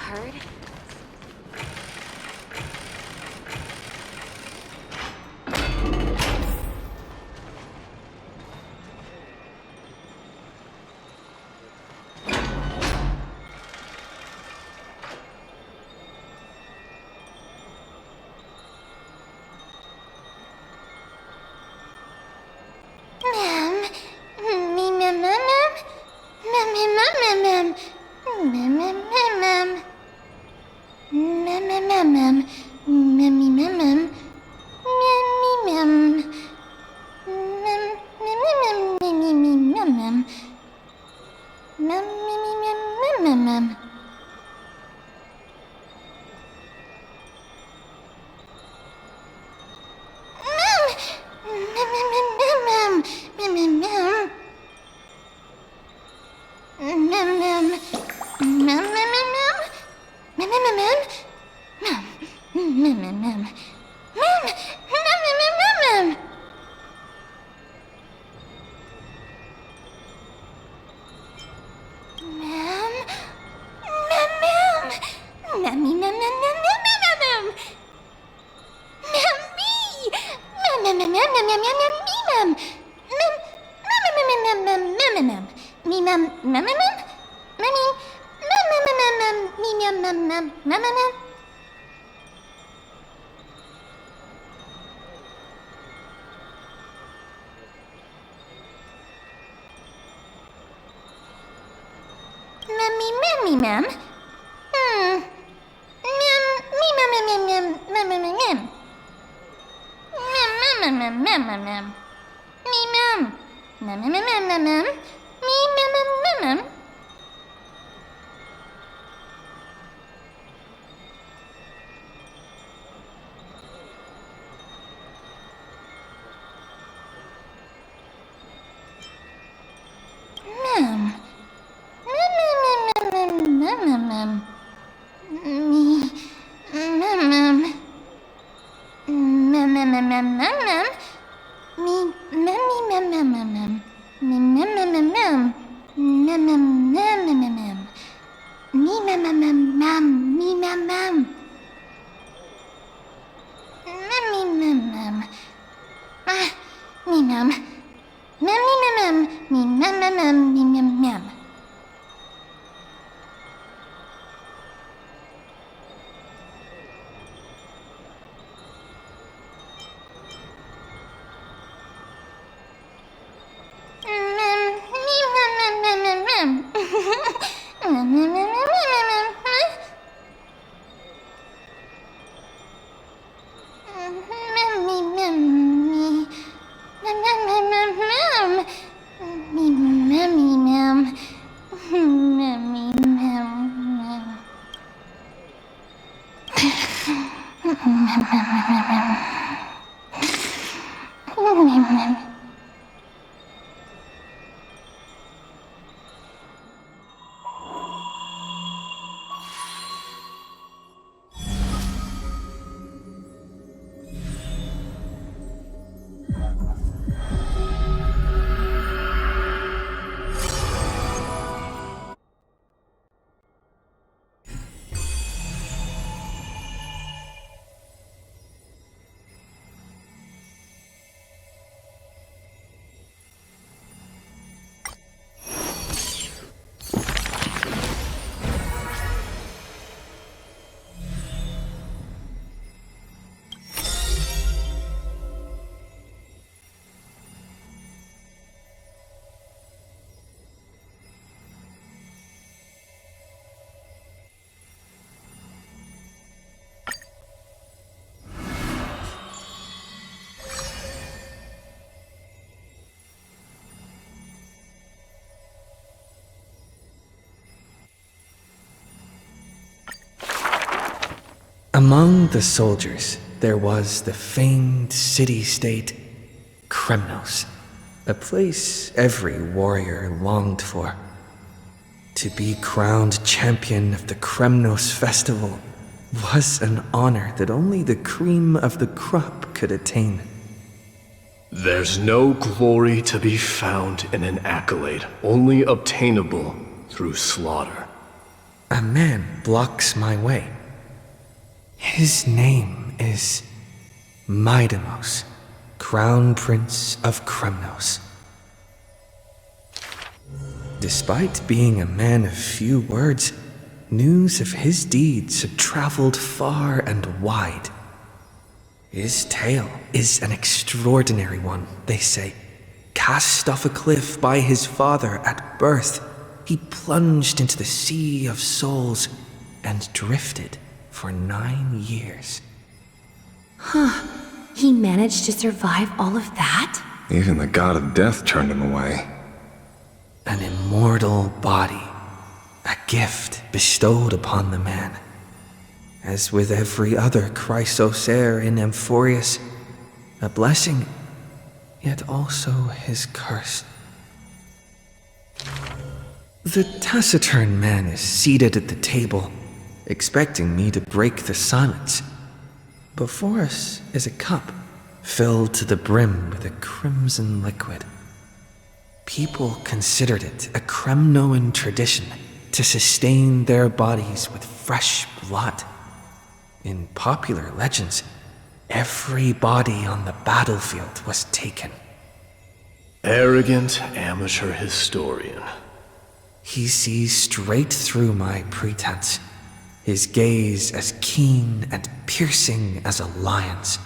heard? Among the soldiers, there was the famed city-state Kremnos, a place every warrior longed for. To be crowned champion of the Kremnos festival was an honor that only the cream of the crop could attain. There's no glory to be found in an accolade, only obtainable through slaughter. a man blocks my way. His name is Maidamos, Crown Prince of Kremnos. Despite being a man of few words, news of his deeds had traveled far and wide. His tale is an extraordinary one, they say. Cast off a cliff by his father at birth, he plunged into the sea of souls and drifted for 9 years. Huh. He managed to survive all of that? Even the god of death turned him away. An immortal body, a gift bestowed upon the man. As with every other Chrysosaur in Amphorius, a blessing, yet also his curse. The taciturn man is seated at the table, expecting me to break the silence. Before us is a cup filled to the brim with a crimson liquid. People considered it a Kremnoan tradition to sustain their bodies with fresh blood. In popular legends, every body on the battlefield was taken. Arrogant amateur historian. He sees straight through my pretense, his gaze as keen and piercing as a lion's.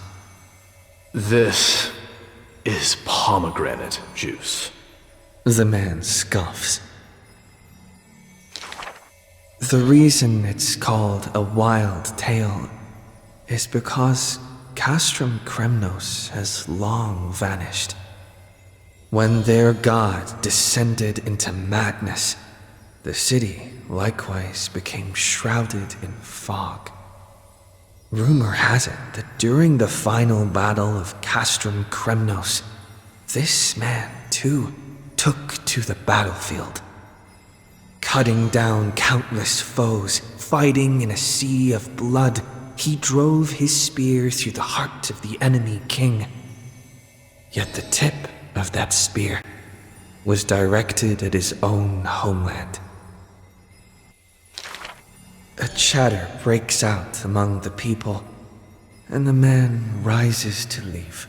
This is pomegranate juice. The man scoffs. The reason it's called a wild tale is because Castrum Kremnos has long vanished. When their god descended into madness, the city likewise became shrouded in fog. Rumor has it that during the final battle of Castrum Kremnos, this man, too, took to the battlefield. Cutting down countless foes, fighting in a sea of blood, he drove his spear through the heart of the enemy king. Yet the tip of that spear was directed at his own homeland. A chatter breaks out among the people, and the man rises to leave.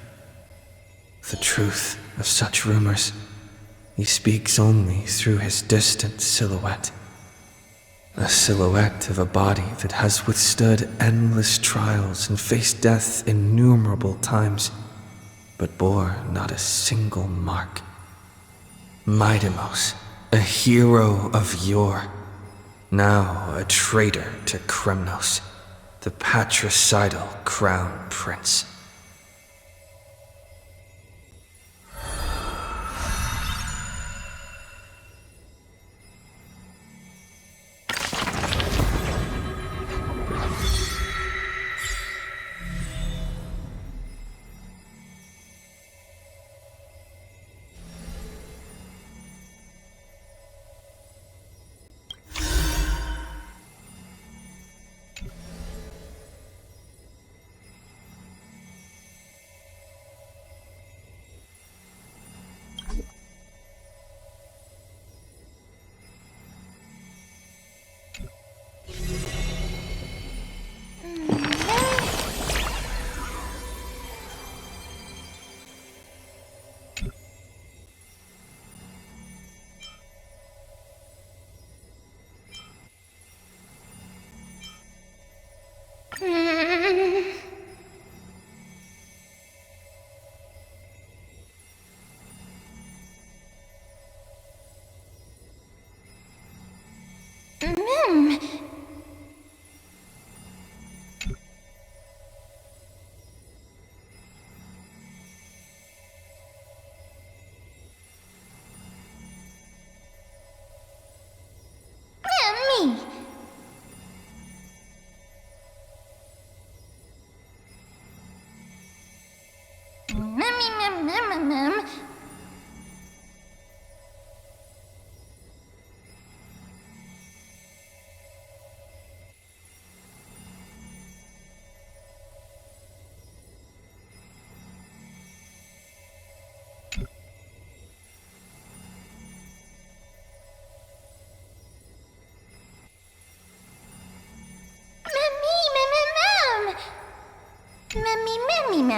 The truth of such rumors, he speaks only through his distant silhouette. A silhouette of a body that has withstood endless trials and faced death innumerable times, but bore not a single mark. Maidamos, a hero of yore, now a traitor to Kremnos, the patricidal crown prince.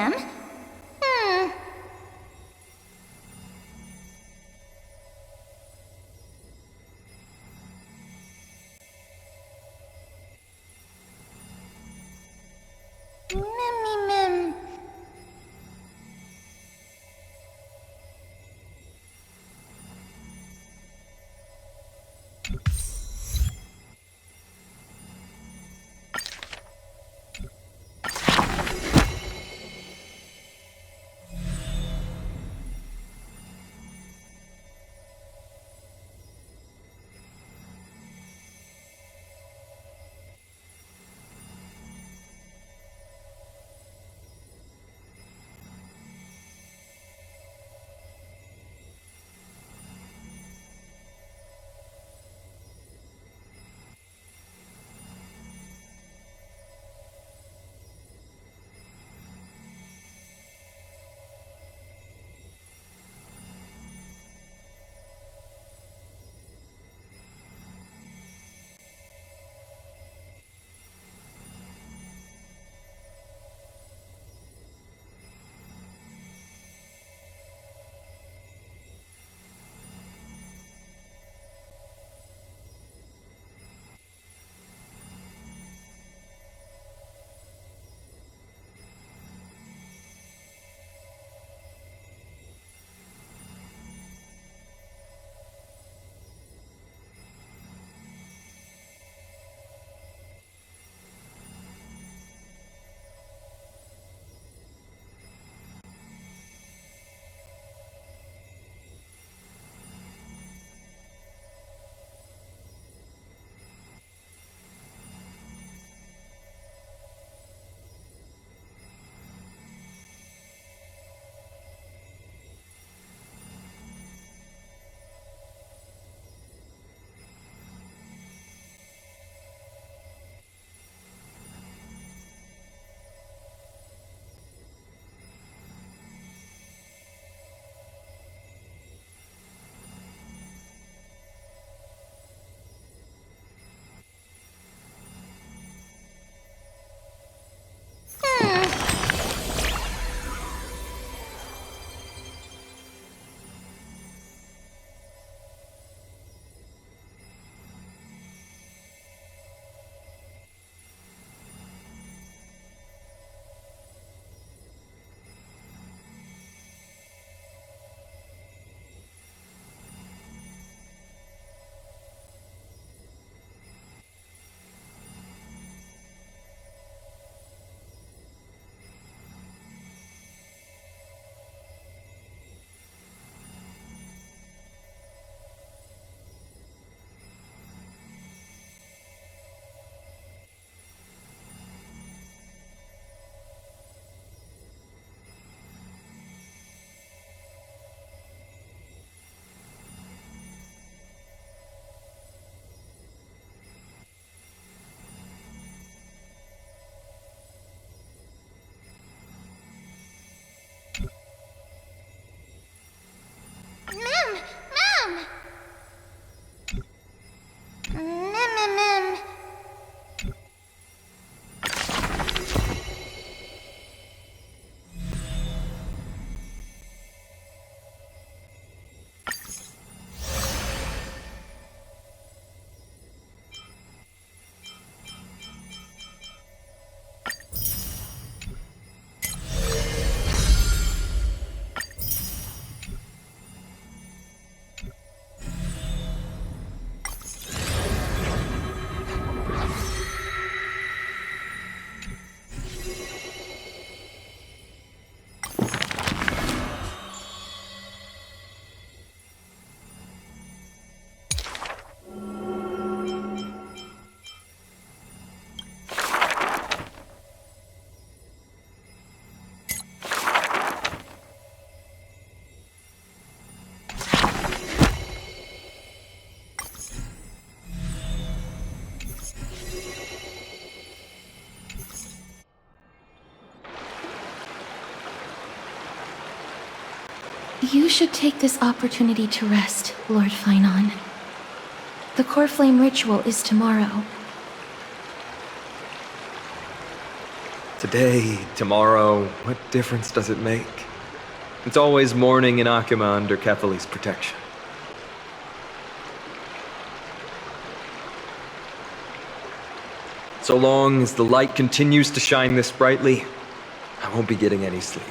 ma'am. Mem. You should take this opportunity to rest, Lord Finon. The core flame ritual is tomorrow. Today, tomorrow, what difference does it make? It's always morning in Akima under Kefali's protection. So long as the light continues to shine this brightly, I won't be getting any sleep.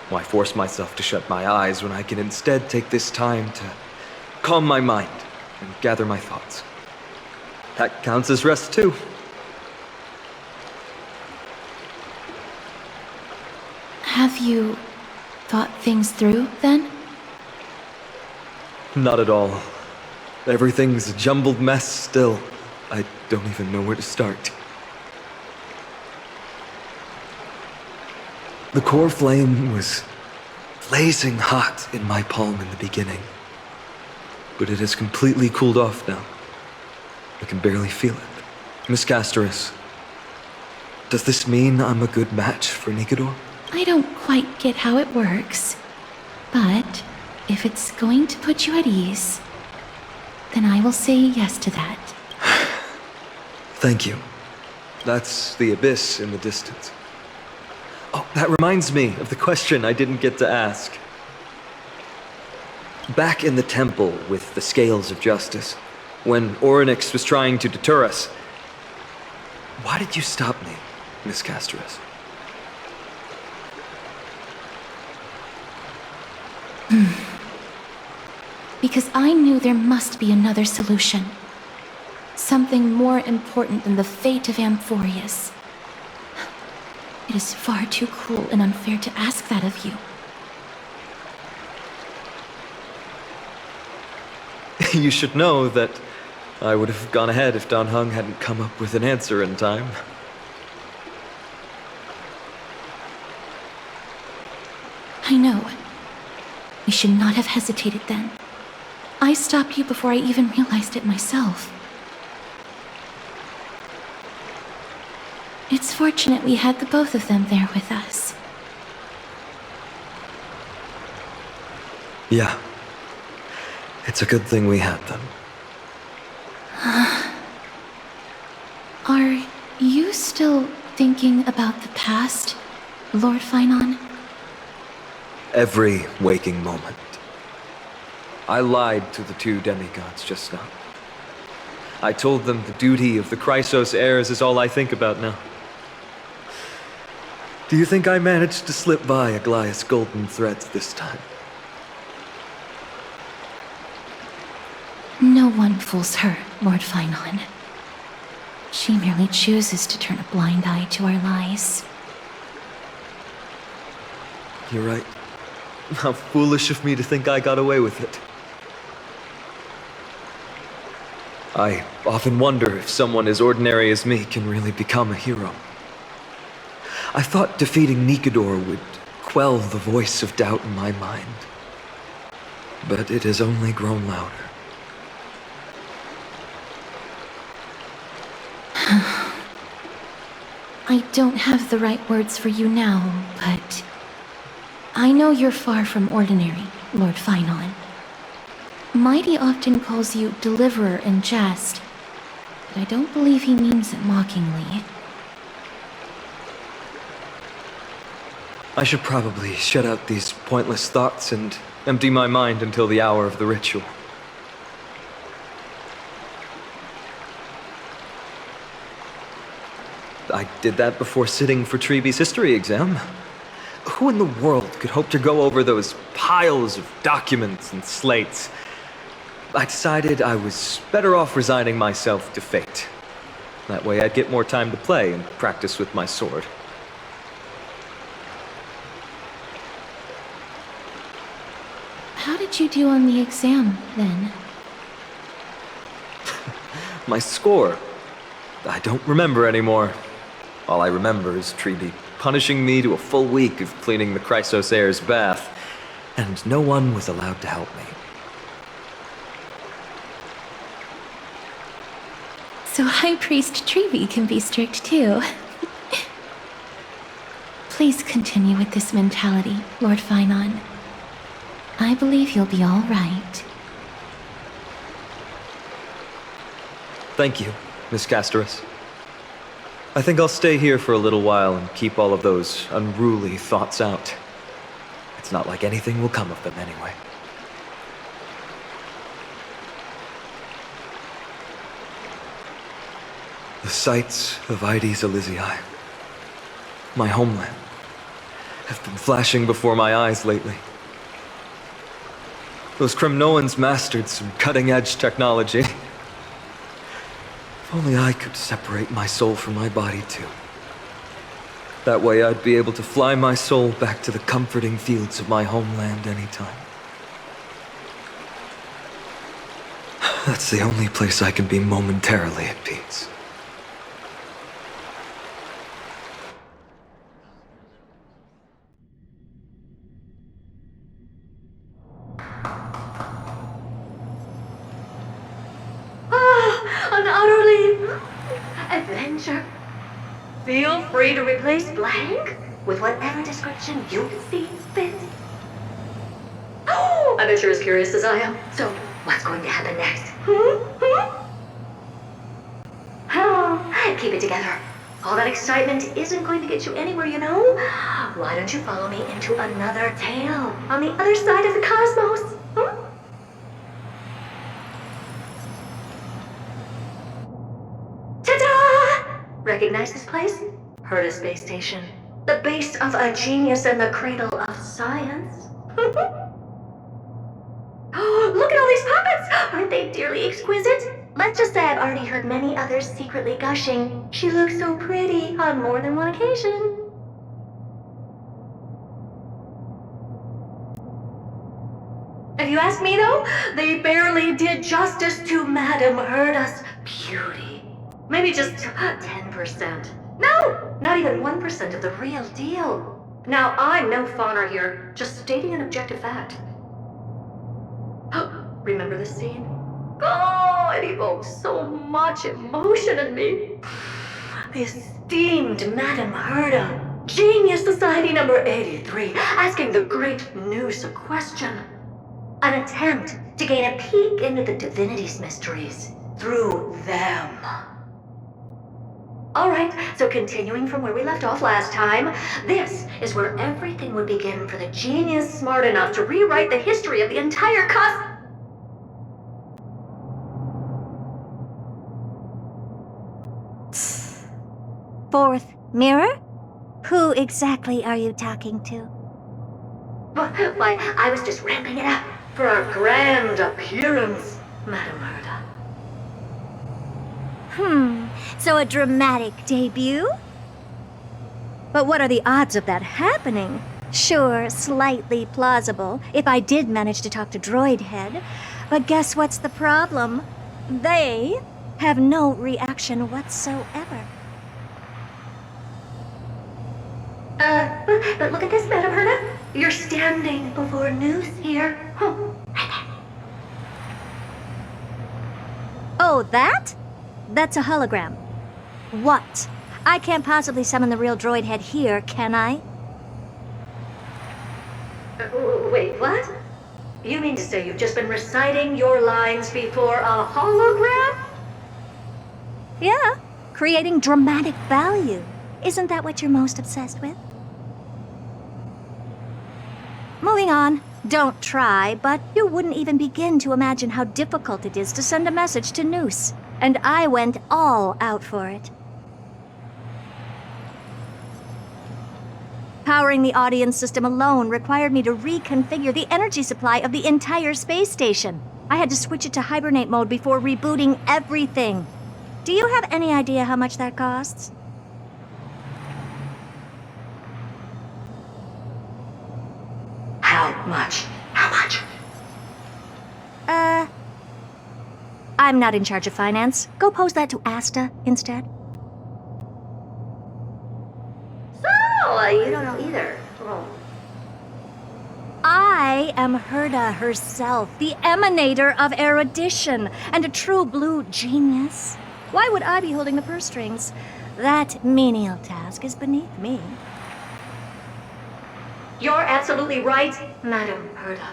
Why force myself to shut my eyes when I can instead take this time to calm my mind and gather my thoughts? That counts as rest too. Have you thought things through, then? Not at all. Everything's a jumbled mess still. I don't even know where to start. The core flame was blazing hot in my palm in the beginning, but it has completely cooled off now. I can barely feel it. Miss Castoris, does this mean I'm a good match for Nikador? I don't quite get how it works, but if it's going to put you at ease, then I will say yes to that. Thank you. That's the abyss in the distance. Oh, that reminds me of the question I didn't get to ask. Back in the temple with the scales of justice, when Orynyx was trying to deter us, why did you stop me, Miss Castoris? Because I knew there must be another solution. Something more important than the fate of Amphorius. It is far too cruel and unfair to ask that of you. You should know that I would have gone ahead if Dan Heng hadn't come up with an answer in time. I know. We should not have hesitated then. I stopped you before I even realized it myself. It's fortunate we had the both of them there with us. Yeah. It's a good thing we had them. Are you still thinking about the past, Lord Finon? Every waking moment. I lied to the two demigods just now. I told them the duty of the Chrysos heirs is all I think about now. Do you think I managed to slip by Aglaïa's golden threads this time? No one fools her, Lord Finon. She merely chooses to turn a blind eye to our lies. You're right. How foolish of me to think I got away with it. I often wonder if someone as ordinary as me can really become a hero. I thought defeating Nikador would quell the voice of doubt in my mind. But it has only grown louder. I don't have the right words for you now, but I know you're far from ordinary, Lord Finon. Mighty often calls you Deliverer in jest, but I don't believe he means it mockingly. I should probably shut out these pointless thoughts and empty my mind until the hour of the ritual. I did that before sitting for Treeby's history exam. Who in the world could hope to go over those piles of documents and slates? I decided I was better off resigning myself to fate. That way I'd get more time to play and practice with my sword. How did you do on the exam, then? My score? I don't remember anymore. All I remember is Treeby punishing me to a full week of cleaning the Chrysos heir's bath, and no one was allowed to help me. So High Priest Treeby can be strict too. Please continue with this mentality, Lord Finon. I believe you'll be all right. Thank you, Miss Castoris. I think I'll stay here for a little while and keep all of those unruly thoughts out. It's not like anything will come of them anyway. The sights of Ides Elysiae, my homeland, have been flashing before my eyes lately. Those Kremnoans mastered some cutting-edge technology. If only I could separate my soul from my body too. That way I'd be able to fly my soul back to the comforting fields of my homeland anytime. That's the only place I can be momentarily at peace. An utterly adventure. Feel free to replace blank with whatever description you see fit. Oh, I bet you're as curious as I am. So, what's going to happen next? Keep it together. All that excitement isn't going to get you anywhere, you know? Why don't you follow me into another tale on the other side of the cosmos? Recognize this place? Herta Space Station. The base of a genius and the cradle of science. Oh, look at all these puppets! Aren't they dearly exquisite? Let's just say I've already heard many others secretly gushing. She looks so pretty on more than one occasion. If you ask me though, they barely did justice to Madame Herta's beauty. Maybe just 10%. No, not even 1% of the real deal. Now, I'm no fawner here, just stating an objective fact. Remember this scene? Oh, it evokes so much emotion in me. The esteemed Madame Herta, Genius Society number 83, asking the great Noose a question. An attempt to gain a peek into the divinity's mysteries through them. Alright, so continuing from where we left off last time, this is where everything would begin for the genius smart enough to rewrite the history of the entire Fourth mirror? Who exactly are you talking to? Why, I was just ramping it up for our grand appearance, Madame Herta. So a dramatic debut? But what are the odds of that happening? Sure, slightly plausible, if I did manage to talk to Droid Head. But guess what's the problem? They have no reaction whatsoever. But look at this, Madame Herta. You're standing before Noose here. Right there. Oh, that? That's a hologram. What? I can't possibly summon the real Droid Head here, can I? Wait, what? You mean to say you've just been reciting your lines before a hologram? Yeah, creating dramatic value. Isn't that what you're most obsessed with? Moving on. Don't try, but you wouldn't even begin to imagine how difficult it is to send a message to Noose. And I went all out for it. Powering the audience system alone required me to reconfigure the energy supply of the entire space station. I had to switch it to hibernate mode before rebooting everything. Do you have any idea how much that costs? How much? How much? I'm not in charge of finance. Go pose that to Asta instead. So, you don't know either. Oh. I am Herta herself, the emanator of erudition, and a true blue genius. Why would I be holding the purse strings? That menial task is beneath me. You're absolutely right, Madame Herta.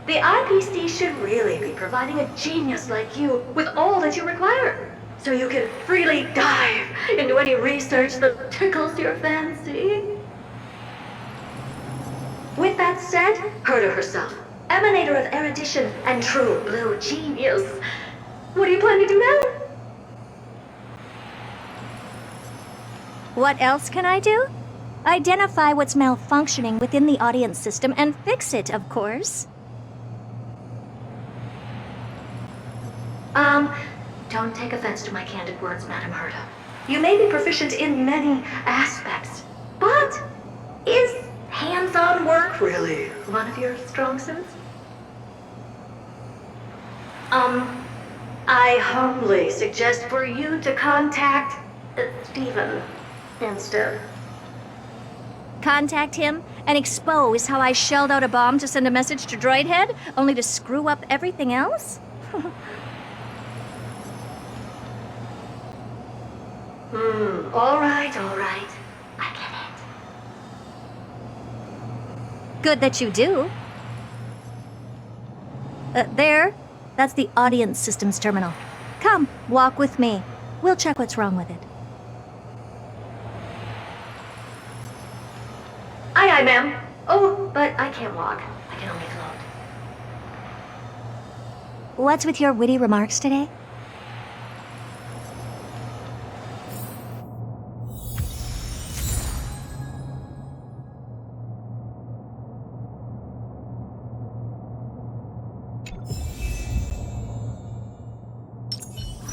The IPC should really be providing a genius like you with all that you require. so you can freely dive into any research that tickles your fancy. With that said, Herta herself, emanator of erudition and true blue genius. What do you plan to do now? What else can I do? Identify what's malfunctioning within the audience system and fix it, of course. Don't take offense to my candid words, Madam Herta. You may be proficient in many aspects, but is hands-on work really one of your strong suits? I humbly suggest for you to contact Stephen instead. Contact him and expose how I shelled out a bomb to send a message to Droidhead, only to screw up everything else? All right. I get it. Good that you do. There. That's the audience systems terminal. Come, walk with me. We'll check what's wrong with it. Aye, ma'am. Oh, but I can't walk. I can only float. What's with your witty remarks today?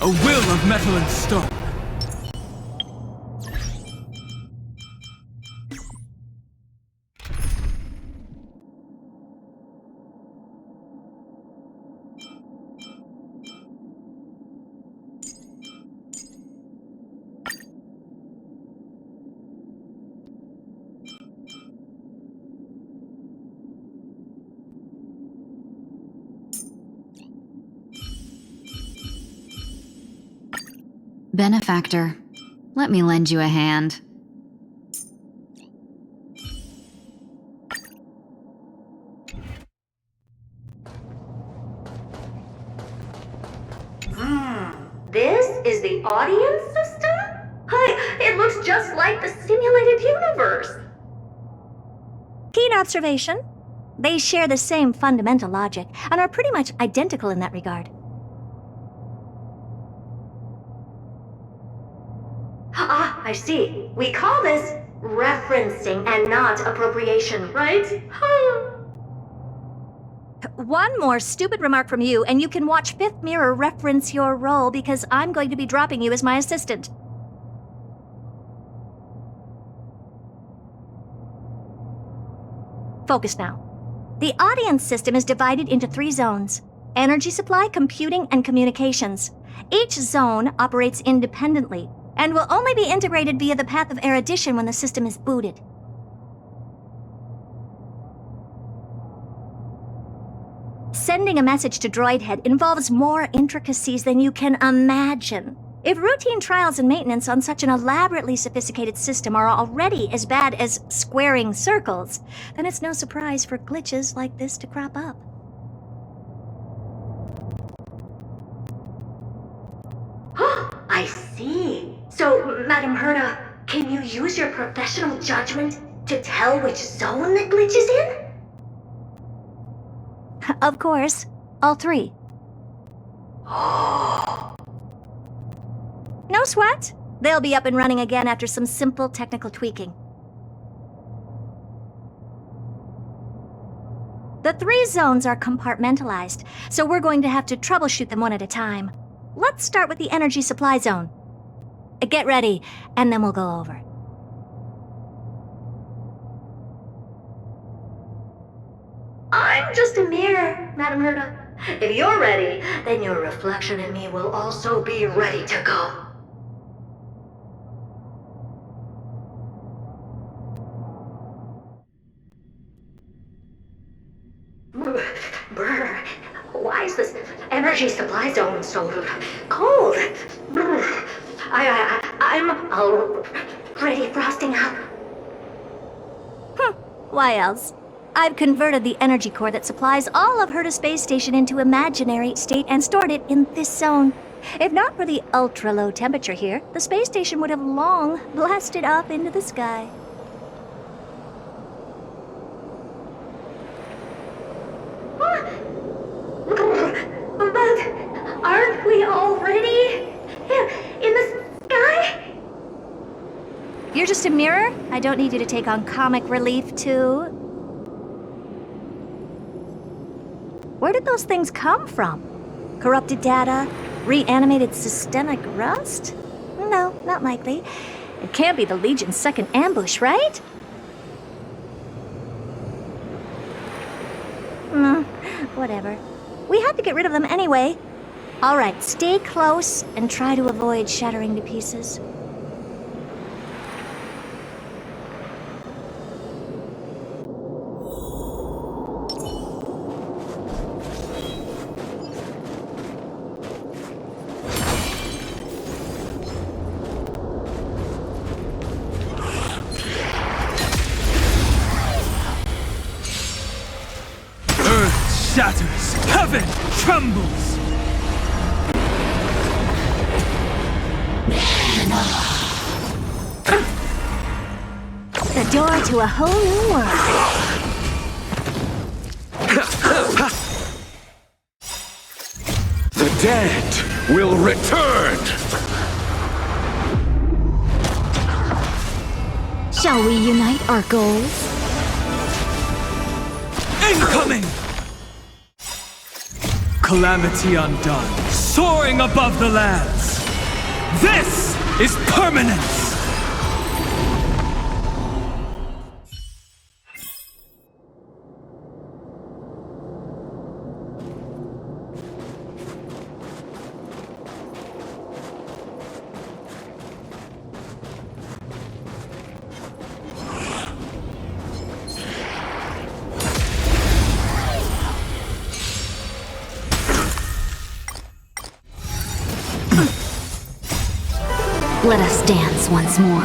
A will of metal and stone. Benefactor, let me lend you a hand. This is the audience system? Hi, it looks just like the simulated universe. Keen observation. They share the same fundamental logic and are pretty much identical in that regard. Ah, I see. We call this referencing and not appropriation, right? One more stupid remark from you, and you can watch Fifth Mirror reference your role because I'm going to be dropping you as my assistant. Focus now. The audience system is divided into 3 zones: energy supply, computing, and communications. Each zone operates independently and will only be integrated via the path of erudition when the system is booted. Sending a message to Droidhead involves more intricacies than you can imagine. If routine trials and maintenance on such an elaborately sophisticated system are already as bad as squaring circles, then it's no surprise for glitches like this to crop up. I see. So, Madam Herta, can you use your professional judgment to tell which zone the glitch is in? Of course, all 3. No sweat. They'll be up and running again after some simple technical tweaking. The 3 zones are compartmentalized, so we're going to have to troubleshoot them one at a time. Let's start with the energy supply zone. Get ready, and then we'll go over. I'm just a mirror, Madam Herta. If you're ready, then your reflection in me will also be ready to go. Brr, why is this energy supply zone so cold? Brr, I'm already frosting up. Why else? I've converted the energy core that supplies all of Herta Space Station into imaginary state and stored it in this zone. If not for the ultra-low temperature here, the space station would have long blasted up into the sky. But aren't we already in the sky? You're just a mirror? I don't need you to take on comic relief, too. Where did those things come from? Corrupted data? Reanimated systemic rust? No, not likely. It can't be the Legion's second ambush, right? Whatever. We had to get rid of them anyway. All right, stay close and try to avoid shattering to pieces. Shatters! Heaven trembles! The door to a whole new world. The dead will return! Shall we unite our goals? Incoming! Calamity undone, soaring above the lands. This is permanence! Let us dance once more.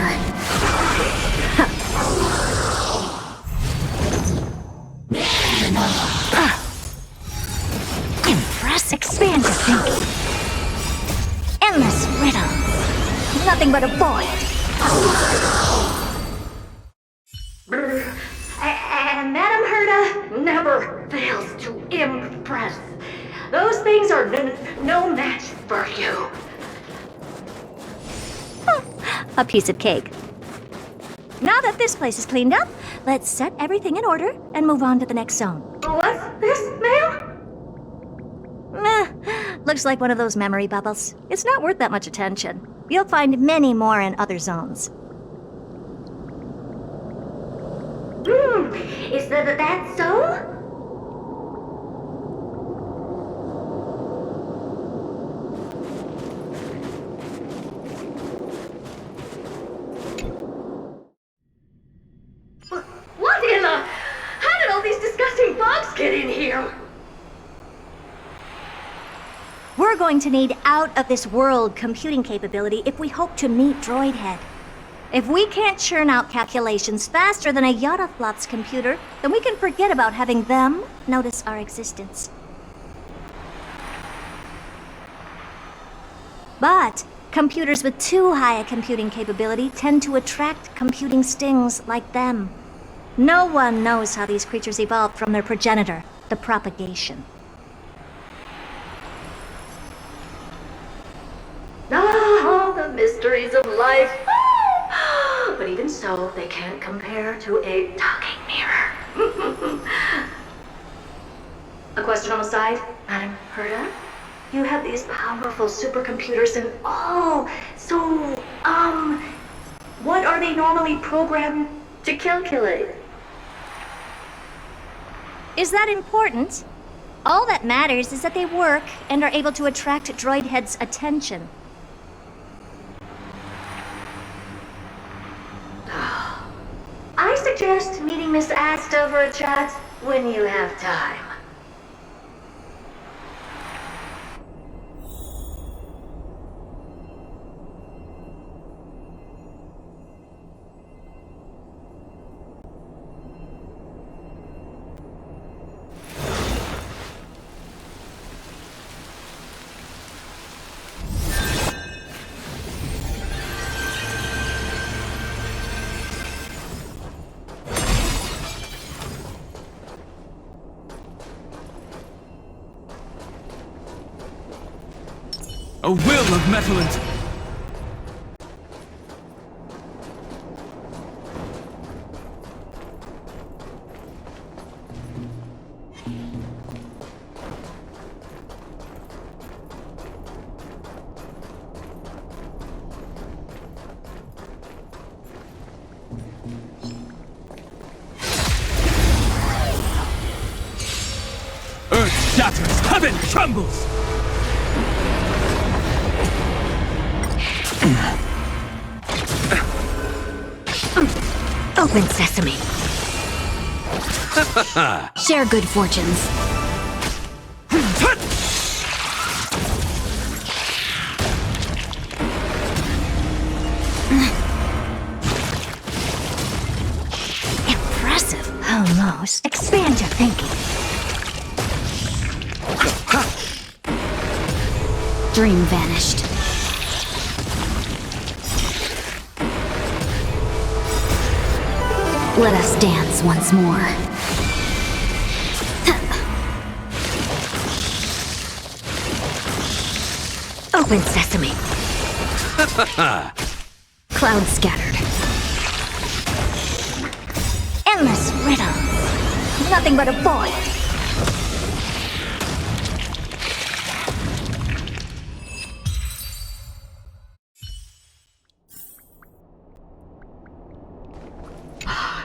Impressive. Expand your thinking. Endless riddles. Nothing but a void. And Madame Herta never fails to impress. Those things are no match for you. A piece of cake. Now that this place is cleaned up, let's set everything in order and move on to the next zone. What's this, ma'am? Looks like one of those memory bubbles. It's not worth that much attention. You'll find many more in other zones. Is that so? What in the... How did all these disgusting bugs get in here? We're going to need out-of-this-world computing capability if we hope to meet Droidhead. If we can't churn out calculations faster than a Yottaflop's computer, then we can forget about having them notice our existence. But computers with too high a computing capability tend to attract computing stings like them. No one knows how these creatures evolved from their progenitor, the propagation. Ah, the mysteries of life. But even so, they can't compare to a talking mirror. A question on the side, Madam Herta? You have these powerful supercomputers and what are they normally programmed to calculate? Is that important? All that matters is that they work and are able to attract Droidhead's attention. I suggest meeting Miss Asta for a chat when you have time. A will of metal and... Earth shatters, heaven trembles! Open sesame. Share good fortunes. Impressive. Almost. Expand your thinking. Dream vanished. Let us dance once more. Open sesame. Cloud scattered. Endless riddles. Nothing but a void.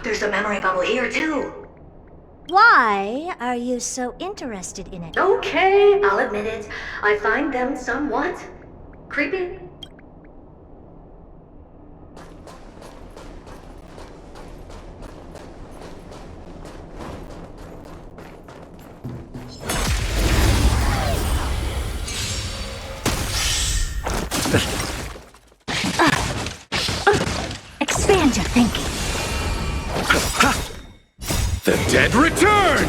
There's a memory bubble here, too. Why are you so interested in it? Okay, I'll admit it. I find them somewhat creepy. Expand your thinking. The dead return!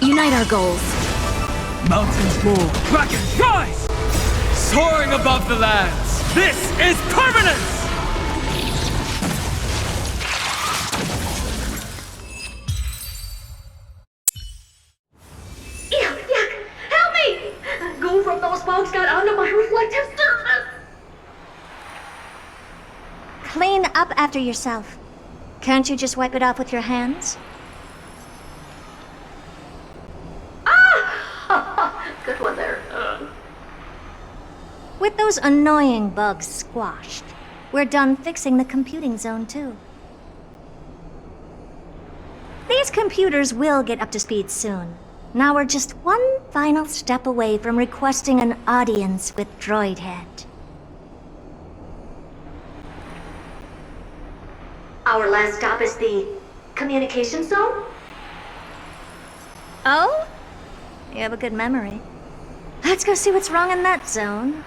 Unite our goals. Mountains roar, dragons rise! Soaring above the lands, this is permanence! Yuck! Help me! Go from those bugs got onto my reflective surface! Clean up after yourself. Can't you just wipe it off with your hands? Ah! Good one there. With those annoying bugs squashed, we're done fixing the computing zone too. These computers will get up to speed soon. Now we're just one final step away from requesting an audience with Droidhead. Our last stop is the communication zone? Oh? You have a good memory. Let's go see what's wrong in that zone.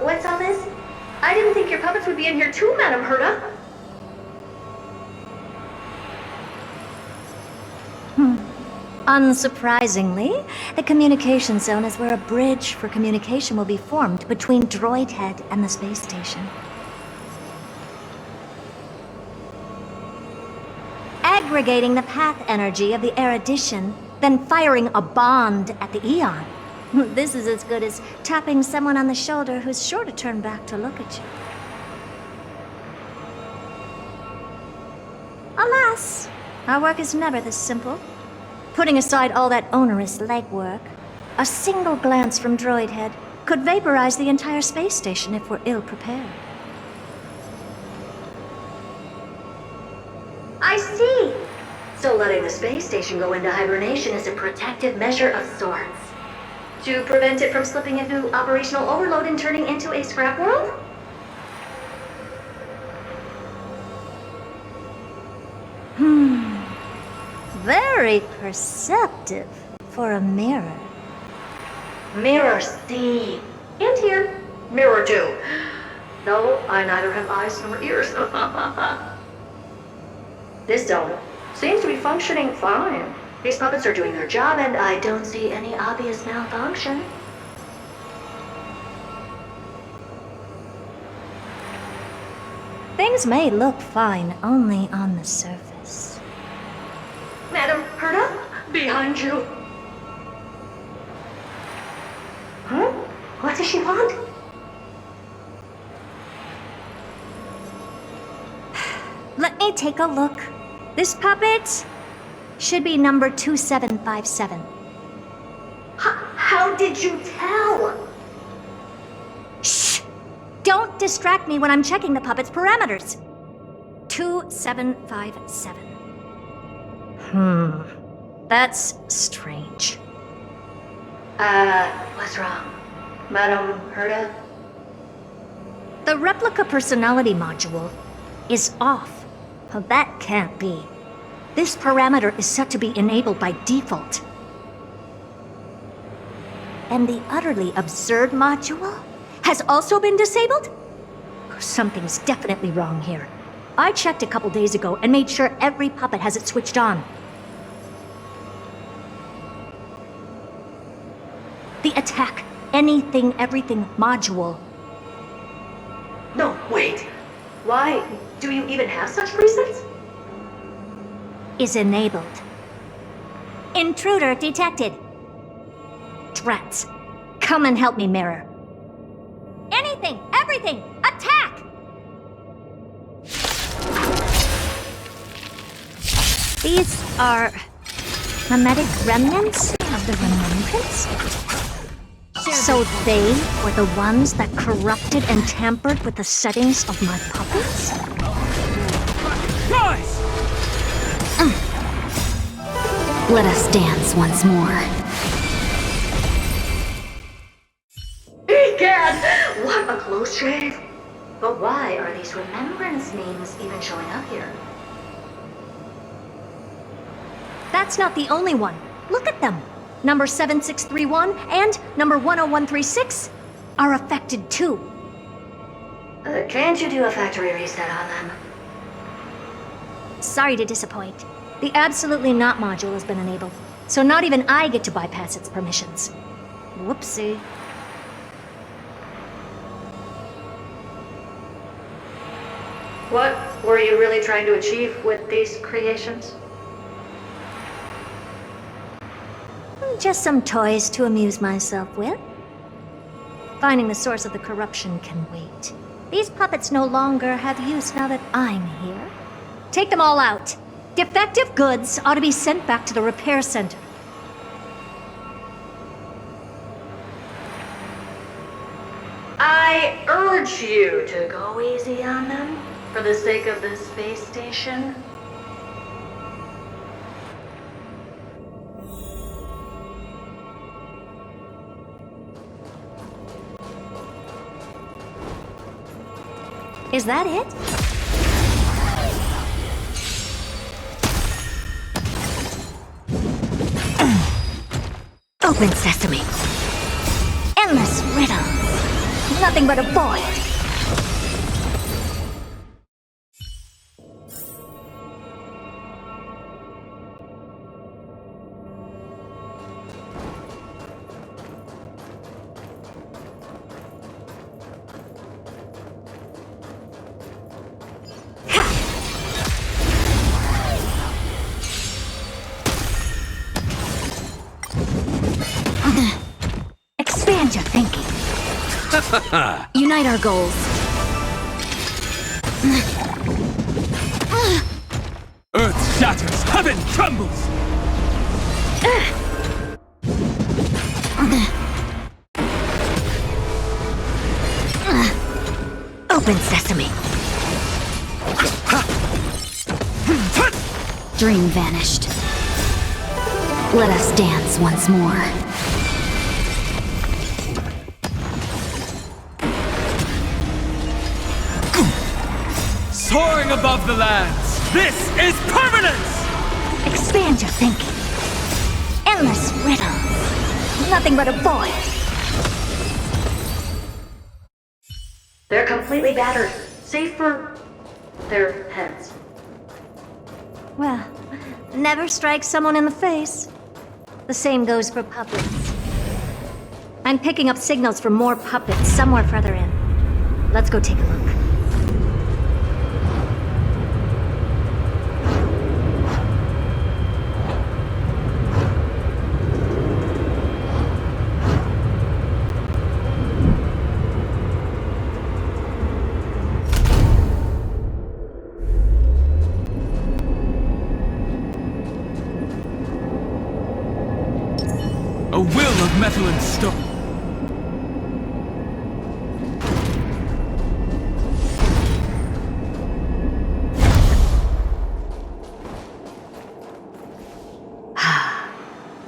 What's all this? I didn't think your puppets would be in here too, Madam Herta. Unsurprisingly, the communication zone is where a bridge for communication will be formed between Droidhead and the space station. Aggregating the path energy of the erudition, then firing a bond at the Eon. This is as good as tapping someone on the shoulder who's sure to turn back to look at you. Alas, our work is never this simple. Putting aside all that onerous legwork, a single glance from Droidhead could vaporize the entire space station if we're ill-prepared. I see. So letting the space station go into hibernation is a protective measure of sorts. To prevent it from slipping into operational overload and turning into a scrap world? Very perceptive for a mirror. Mirror see. And here. Mirror too. No, I neither have eyes nor ears. This dome seems to be functioning fine. These puppets are doing their job, and I don't see any obvious malfunction. Things may look fine only on the surface. Madam Herta, behind you. Huh? What does she want? Let me take a look. This puppet should be number 2757. How did you tell? Shh! Don't distract me when I'm checking the puppet's parameters. 2757. That's strange. What's wrong? Madam Herta? The replica personality module is off. Well, that can't be. This parameter is set to be enabled by default. And the utterly absurd module has also been disabled? Something's definitely wrong here. I checked a couple days ago and made sure every puppet has it switched on. The attack, anything, everything module. No, wait. Why do you even have such presets? Is enabled. Intruder detected. Drats. Come and help me, Mirror. Anything, everything, attack! These are mimetic remnants of the remembrance? So they were the ones that corrupted and tampered with the settings of my puppets? Guys! Let us dance once more. Egad! What a close shave! But why are these remembrance names even showing up here? That's not the only one. Look at them. Number 7631 and number 10136 are affected too. Can't you do a factory reset on them? Sorry to disappoint. The Absolutely Not module has been enabled, so not even I get to bypass its permissions. Whoopsie. What were you really trying to achieve with these creations? Just some toys to amuse myself with. Finding the source of the corruption can wait. These puppets no longer have use now that I'm here. Take them all out. Defective goods ought to be sent back to the repair center. I urge you to go easy on them for the sake of the space station. Is that it? Open sesame. Endless riddles. Nothing but a void. Expand your thinking. Unite our goals. Earth shatters, heaven trembles! Open sesame. Dream vanished. Let us dance once more. Soaring above the lands, this is permanence! Expand your thinking. Endless riddles. Nothing but a void. They're completely battered, save for their heads. Well, never strike someone in the face. The same goes for puppets. I'm picking up signals from more puppets somewhere further in. Let's go take a look. A will of metal and stone.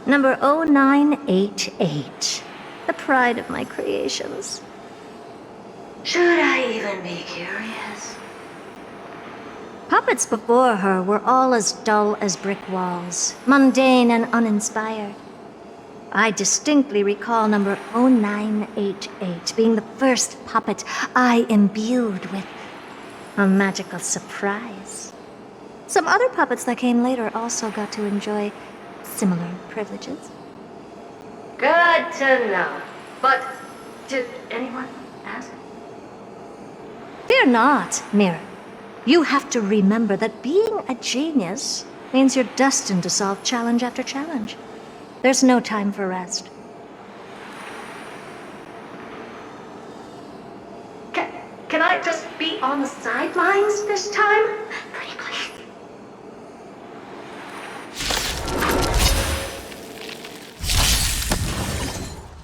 Number 0988. The pride of my creations. Should I even be curious? Puppets before her were all as dull as brick walls, mundane and uninspired. I distinctly recall number 0988 being the first puppet I imbued with a magical surprise. Some other puppets that came later also got to enjoy similar privileges. Good to know. But did anyone ask? Fear not, Mirror. You have to remember that being a genius means you're destined to solve challenge after challenge. There's no time for rest. Can I just be on the sidelines this time? Pretty please.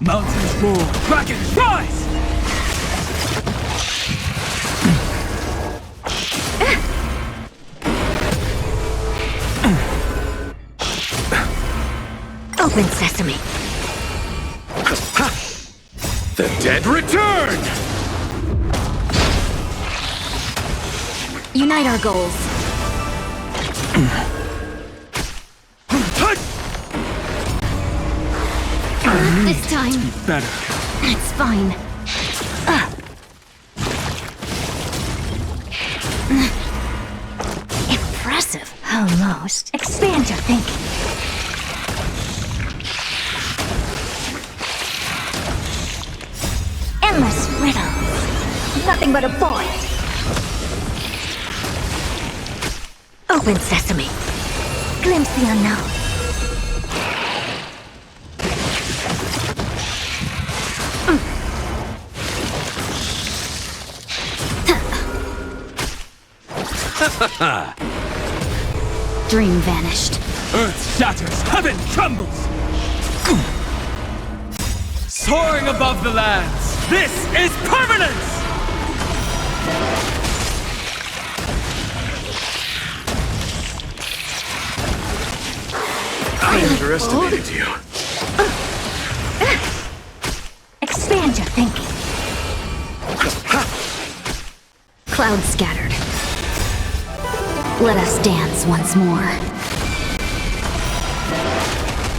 Mountains roar, dragons rise! Open sesame. The dead return! Unite our goals. This time, Better. it's fine. Impressive. Almost. Expand your thinking. Endless riddles. Nothing but a void. Open sesame. Glimpse the unknown. Dream vanished. Earth shatters, heaven trembles! Soaring above the lands, this is permanence! I underestimated you. Expand your thinking. Clouds scattered. Let us dance once more.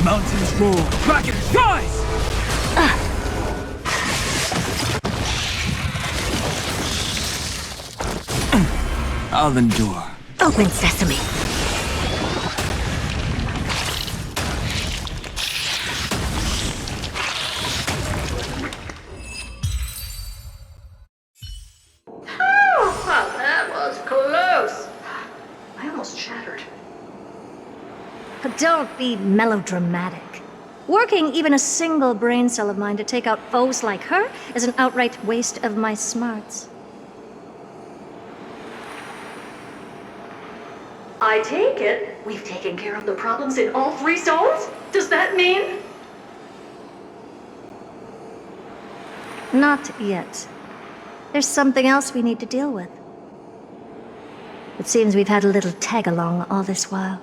Mountains roar, dragons rise! I'll endure. Open sesame. Oh, that was close. I almost shattered. But don't be melodramatic. Working even a single brain cell of mine to take out foes like her is an outright waste of my smarts. I take it we've taken care of the problems in all 3 zones? Does that mean? Not yet. There's something else we need to deal with. It seems we've had a little tag-along all this while.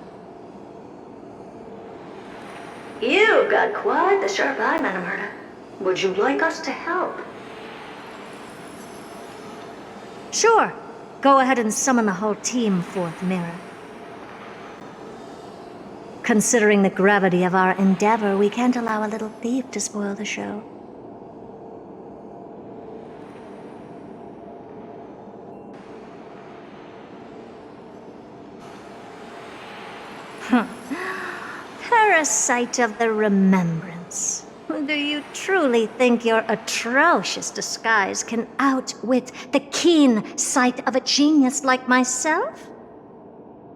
You've got quite the sharp eye, Madam Herta. Would you like us to help? Sure. Go ahead and summon the whole team forth, Mirror. Considering the gravity of our endeavor, we can't allow a little thief to spoil the show. Parasite of the remembrance. Do you truly think your atrocious disguise can outwit the keen sight of a genius like myself?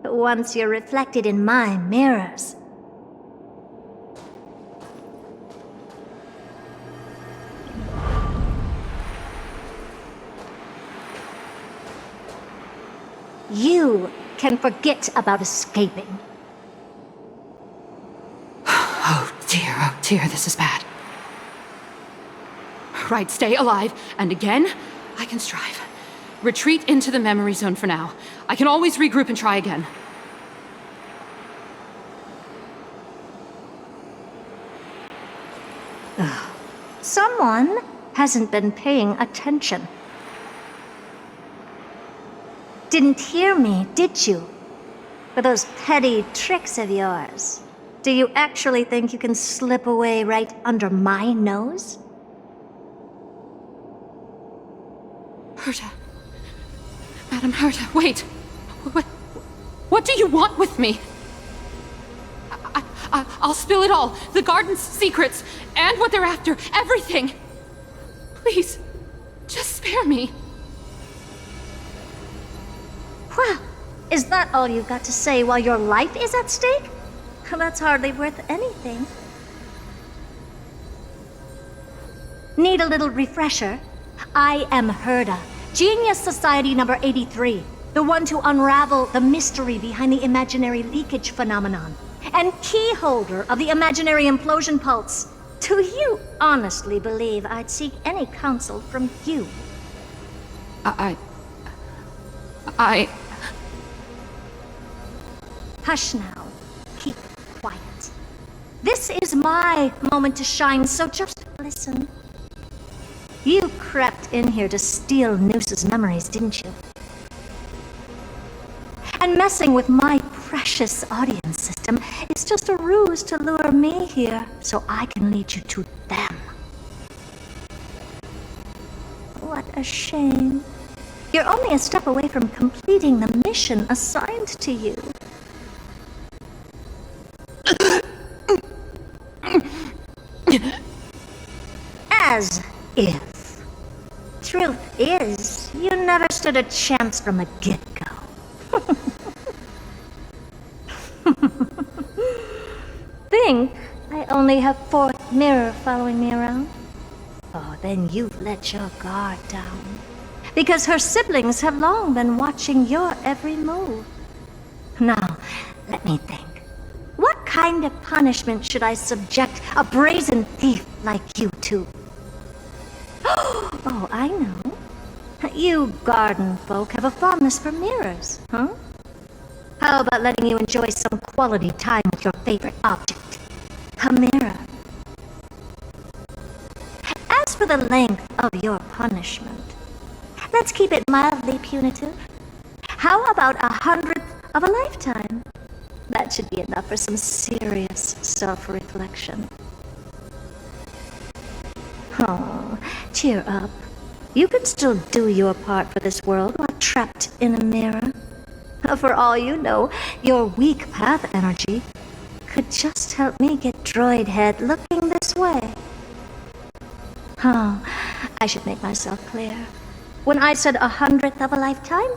Once you're reflected in my mirrors, you can forget about escaping. Oh dear, this is bad. Right, stay alive, and again, I can strive. Retreat into the memory zone for now. I can always regroup and try again. Someone hasn't been paying attention. Didn't hear me, did you? For those petty tricks of yours. Do you actually think you can slip away right under my nose? Herta. Madam Herta, wait. What do you want with me? I'll spill it all. The garden's secrets, and what they're after. Everything. Please, just spare me. Well, is that all you've got to say while your life is at stake? That's hardly worth anything. Need a little refresher? I am Herta, Genius Society number 83, the one to unravel the mystery behind the imaginary leakage phenomenon, and key holder of the imaginary implosion pulse. Do you honestly believe I'd seek any counsel from you? Hush now. Keep quiet. This is my moment to shine, so just listen. You crept in here to steal Noose's memories, didn't you? And messing with my precious audience system is just a ruse to lure me here so I can lead you to them. What a shame. You're only a step away from completing the mission assigned to you. As if. Truth is, you never stood a chance from the get-go. Think I only have fourth mirror following me around? Oh, then you've let your guard down. Because her siblings have long been watching your every move. Now, let me think. What kind of punishment should I subject a brazen thief like you to? Oh, I know. You garden folk have a fondness for mirrors, huh? How about letting you enjoy some quality time with your favorite object? A mirror. As for the length of your punishment, let's keep it mildly punitive. How about 100th of a lifetime? That should be enough for some serious self-reflection. Oh, cheer up. You can still do your part for this world while trapped in a mirror. For all you know, your weak path energy could just help me get Droid Head looking this way. Oh, I should make myself clear. When I said 100th of a lifetime,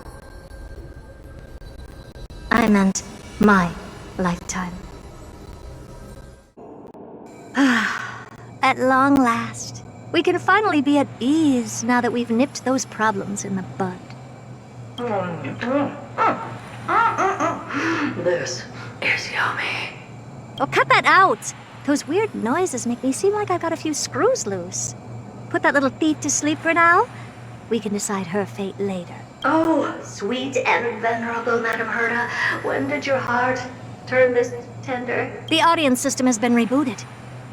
I meant my lifetime. At long last, we can finally be at ease now that we've nipped those problems in the bud. This is yummy. Oh, cut that out! Those weird noises make me seem like I've got a few screws loose. Put that little thief to sleep for now. We can decide her fate later. Oh, sweet and venerable Madam Herta, when did your heart turn this tender? The audience system has been rebooted.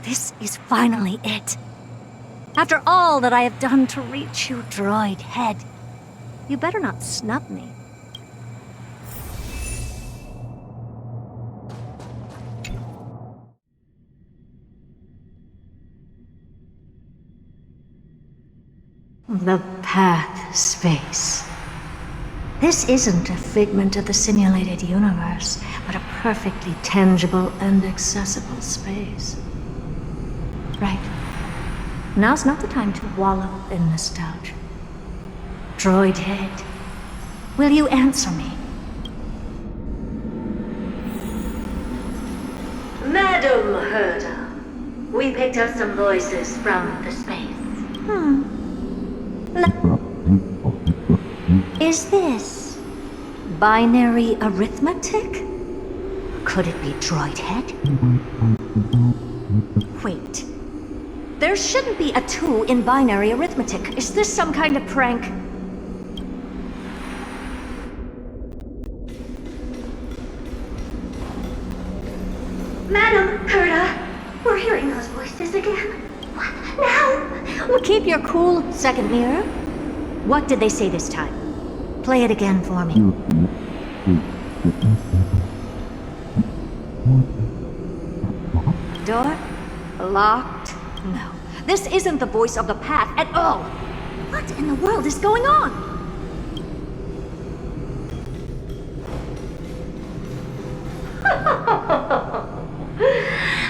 This is finally it. After all that I have done to reach you, Droid Head, you better not snub me. The path space. This isn't a figment of the simulated universe, but a perfectly tangible and accessible space. Right. Now's not the time to wallow in nostalgia. Droid head, will you answer me? Madam Herda, we picked up some voices from the space. Is this binary arithmetic? Could it be droid head? Wait. There shouldn't be a 2 in binary arithmetic. Is this some kind of prank? Madam Herda, we're hearing those voices again. What now? Well, keep your cool, second mirror. What did they say this time? Play it again for me. Door? Locked? No. This isn't the voice of the path at all. What in the world is going on?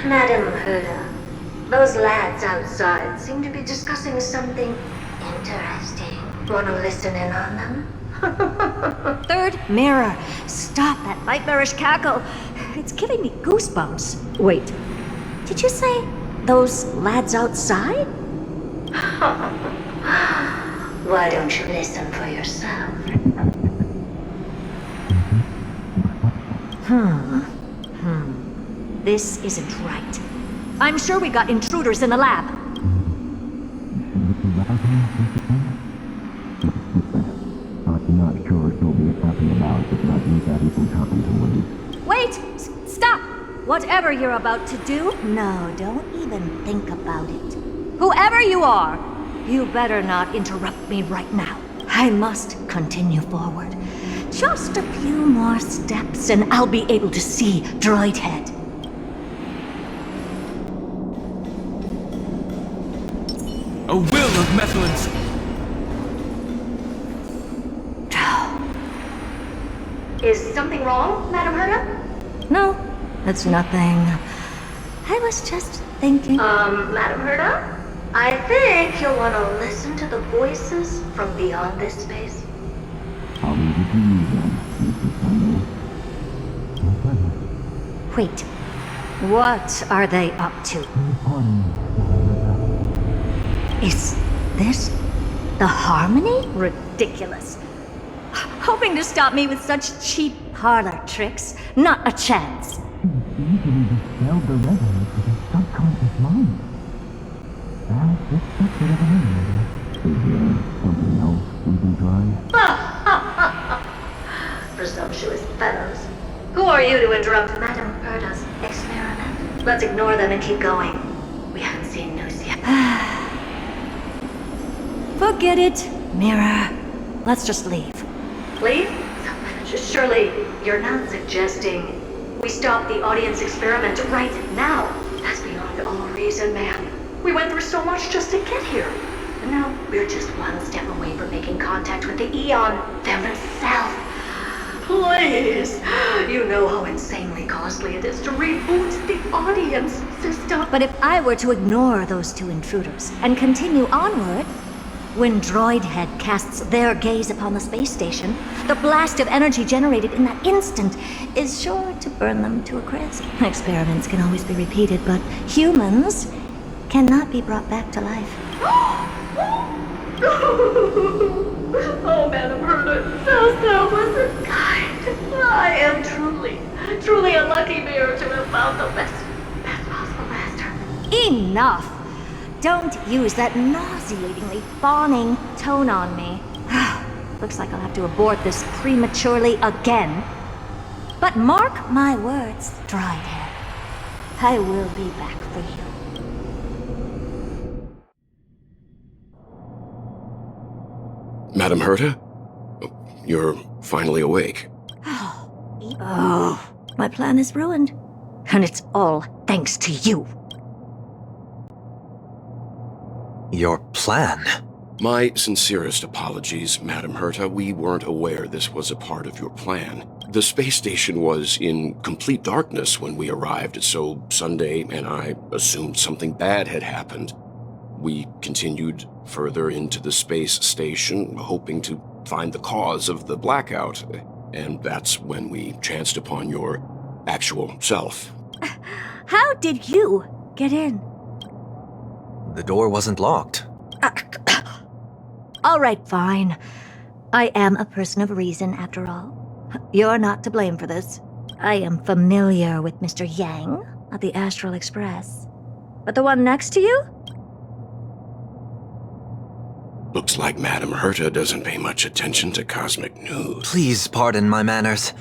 Madam Herda, those lads outside seem to be discussing something interesting. Wanna listen in on them? Third mirror, stop that nightmarish cackle. It's giving me goosebumps. Wait, did you say those lads outside? Why don't you listen for yourself? This isn't right. I'm sure we got intruders in the lab. Wait! Stop! Whatever you're about to do, no, don't even think about it. Whoever you are, you better not interrupt me right now. I must continue forward. Just a few more steps and I'll be able to see Droid Head. A will of Methalin's. Is something wrong, Madam Herda? No, it's nothing. I was just thinking... Madam Herda? I think you'll want to listen to the voices from beyond this space. Wait, what are they up to? Is this the Harmony? Ridiculous. Hoping to stop me with such cheap parlor tricks? Not a chance. Dispelled the resonance of his subconscious mind. That's just a bit of an emulator. Is there something else we can try? Presumptuous fellows. Who are you to interrupt Madame Herda's experiment? Let's ignore them and keep going. We haven't seen news yet. Forget it, Mira. Let's just leave. Leave? Surely you're not suggesting we stop the audience experiment right now. That's beyond all reason, ma'am. We went through so much just to get here. And now we're just one step away from making contact with the Eon themselves. Please! You know how insanely costly it is to reboot the audience system. But if I were to ignore those two intruders and continue onward, when Droid Head casts their gaze upon the space station, the blast of energy generated in that instant is sure to burn them to a crisp. Experiments can always be repeated, but humans cannot be brought back to life. Oh, Madam Herda, that wasn't kind. I am truly a lucky bear to have found the best possible master. Enough! Don't use that nauseatingly fawning tone on me. Looks like I'll have to abort this prematurely again. But mark my words, Droid Head. I will be back for you. Madam Herta? You're finally awake. Oh, my plan is ruined. And it's all thanks to you. Your plan? My sincerest apologies, Madam Herta. We weren't aware this was a part of your plan. The space station was in complete darkness when we arrived, so Sunday and I assumed something bad had happened. We continued further into the space station, hoping to find the cause of the blackout, and that's when we chanced upon your actual self. How did you get in? The door wasn't locked. All right, fine. I am a person of reason, after all. You're not to blame for this. I am familiar with Mr. Yang of the Astral Express. But the one next to you? Looks like Madam Herta doesn't pay much attention to cosmic news. Please pardon my manners.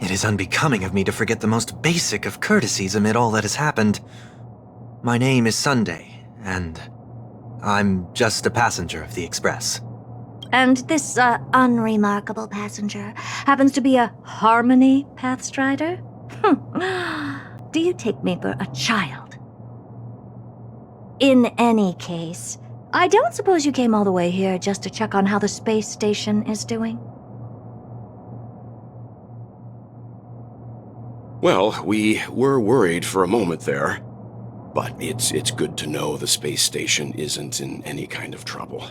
It is unbecoming of me to forget the most basic of courtesies amid all that has happened. My name is Sunday, and I'm just a passenger of the Express. And this, unremarkable passenger happens to be a Harmony Pathstrider? Do you take me for a child? In any case, I don't suppose you came all the way here just to check on how the space station is doing? Well, we were worried for a moment there, but it's good to know the space station isn't in any kind of trouble.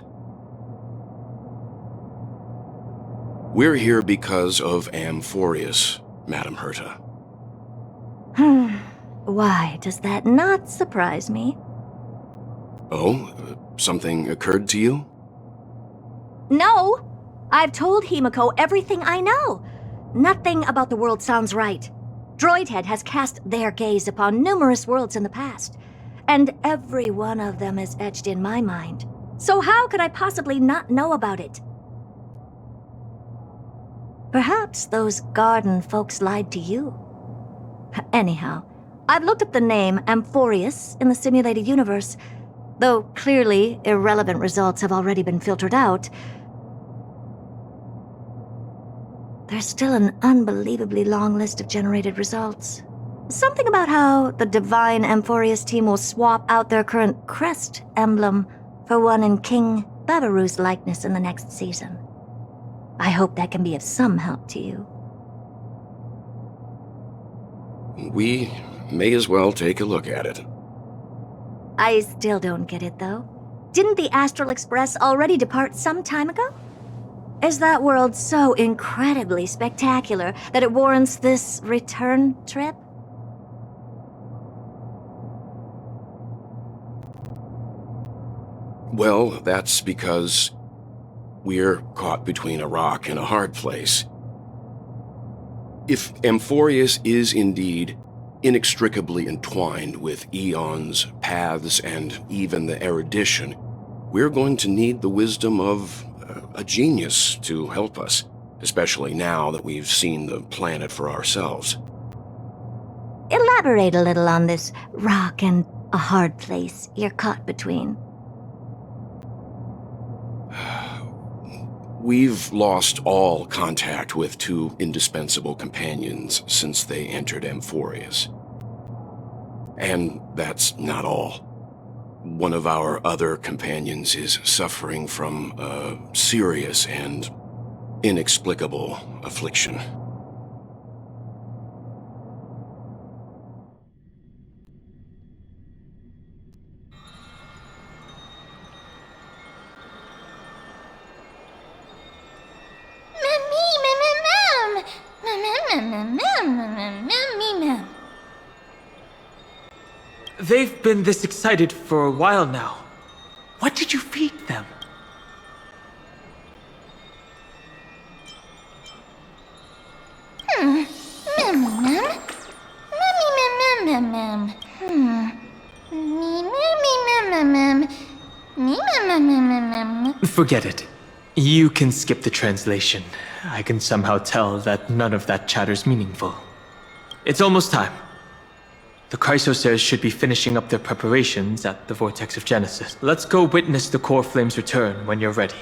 We're here because of Amphorius, Madam Herta. Why does that not surprise me? Oh, something occurred to you? No! I've told Himiko everything I know. Nothing about the world sounds right. Droidhead has cast their gaze upon numerous worlds in the past, and every one of them is etched in my mind. So how could I possibly not know about it? Perhaps those garden folks lied to you. Anyhow, I've looked up the name Amphorius in the simulated universe. Though clearly irrelevant results have already been filtered out, there's still an unbelievably long list of generated results. Something about how the Divine Amphorius team will swap out their current crest emblem for one in King Babaru's likeness in the next season. I hope that can be of some help to you. We may as well take a look at it. I still don't get it, though. Didn't the Astral Express already depart some time ago? Is that world so incredibly spectacular that it warrants this return trip? Well, that's because we're caught between a rock and a hard place. If Amphorius is indeed inextricably entwined with eons, paths, and even the erudition, we're going to need the wisdom of a genius to help us, especially now that we've seen the planet for ourselves. Elaborate a little on this rock and a hard place you're caught between. We've lost all contact with two indispensable companions since they entered Amphorius. And that's not all. One of our other companions is suffering from a serious and inexplicable affliction. They've been this excited for a while now. What did you feed them? Forget it. You can skip the translation. I can somehow tell that none of that chatter's meaningful. It's almost time. The Chrysosairs should be finishing up their preparations at the Vortex of Genesis. Let's go witness the core flames return when you're ready.